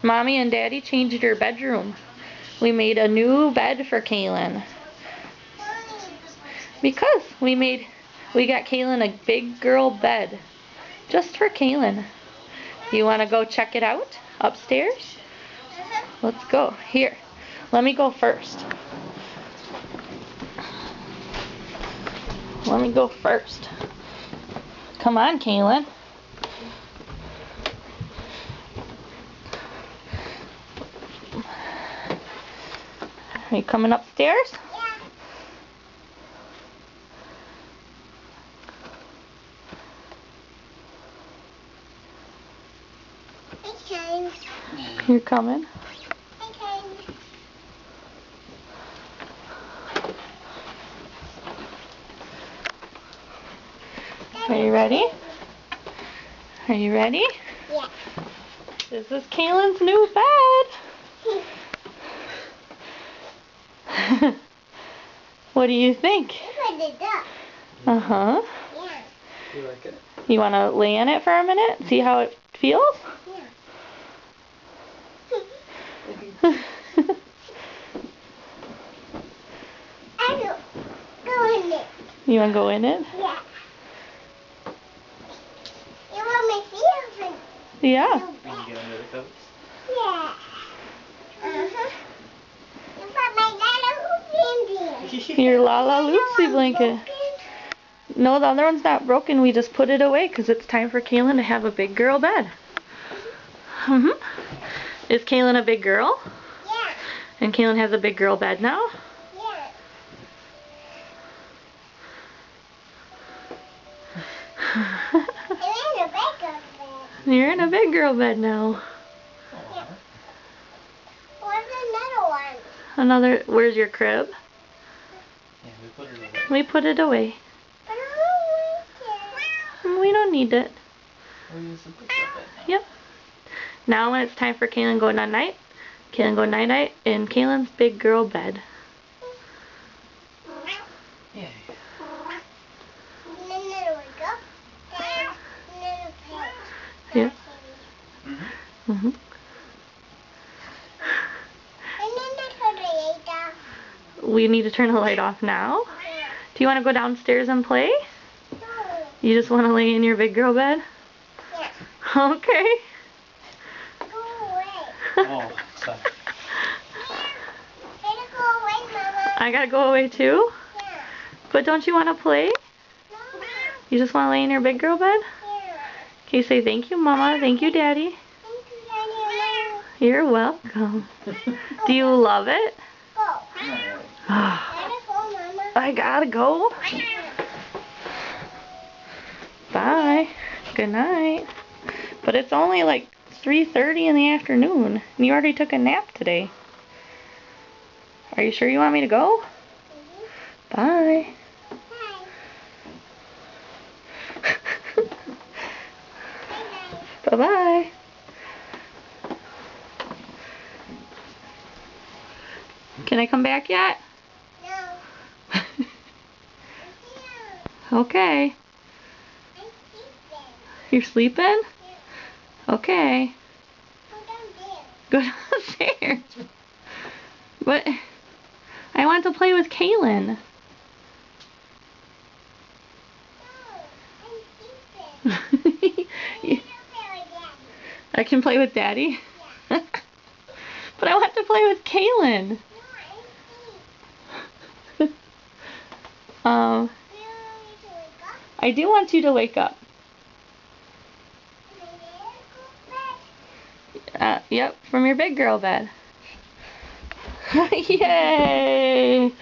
Mommy and Daddy changed your bedroom. We made a new bed for Kaylin. Because we got Kaylin a big girl bed. Just for Kaylin. You want to go check it out upstairs? Let's go. Here, let me go first. Let me go first. Come on, Kaylin. Are you coming upstairs? Yeah. Okay. You're coming? Okay. Are you ready? Are you ready? Yeah. This is Kaylin's new bed. What do you think? Uh-huh. Yeah. You like it? You want to lay in it for a minute? See how it feels? Yeah. I will go in it. You want to go in it? Yeah. You want me to see it? Yeah. You can get under the covers. Yeah. Uh-huh. You put my Lala Hoopy in there. Your Lala Loopsy blanket. No, the other one's not broken. We just put it away because it's time for Kaylin to have a big girl bed. Is Kaylin a big girl? Yeah. And Kaylin has a big girl bed now? Yeah. I'm in a big girl bed. You're in a big girl bed now. Yeah. Where's another one? Where's your crib? Yeah, we put it away. We put it away. But I don't like it. We don't need it. We'll use the big bed now. Yep. Now when it's time for Kaylin go night-night, Kaylin go night-night in Kaylin's big girl bed. Yay. And then there we go. And then a pet. Yeah. Mm-hmm. And then the tornado. We need to turn the light off now. Do you want to go downstairs and play? No. You just want to lay in your big girl bed? Yeah. Okay. Go away. Oh, sorry. Gotta go away, Mama. I gotta go away too? Yeah. But don't you want to play? No. You just want to lay in your big girl bed? Yeah. Okay, say thank you, Mama. Thank you, Daddy. Thank you, Daddy. You're welcome. Do you love it? Go. I Gotta go, Mama. gotta go. Bye. Good night. But it's only like 3:30 in the afternoon. And you already took a nap today. Are you sure you want me to go? Bye. Bye. Bye-bye. Can I come back yet? No. Okay. I'm sleeping. You're sleeping? Yeah. Okay. Go down there. Go downstairs. But I want to play with Kaylin. No. I'm sleeping. You- Go play with Daddy. I can play with Daddy? Yeah. But I want to play with Kaylin. No, I'm sleeping. Um, Do you want me to wake up? I do want you to wake up. Am I there? Go bed. Yep, from your big girl bed. Yay!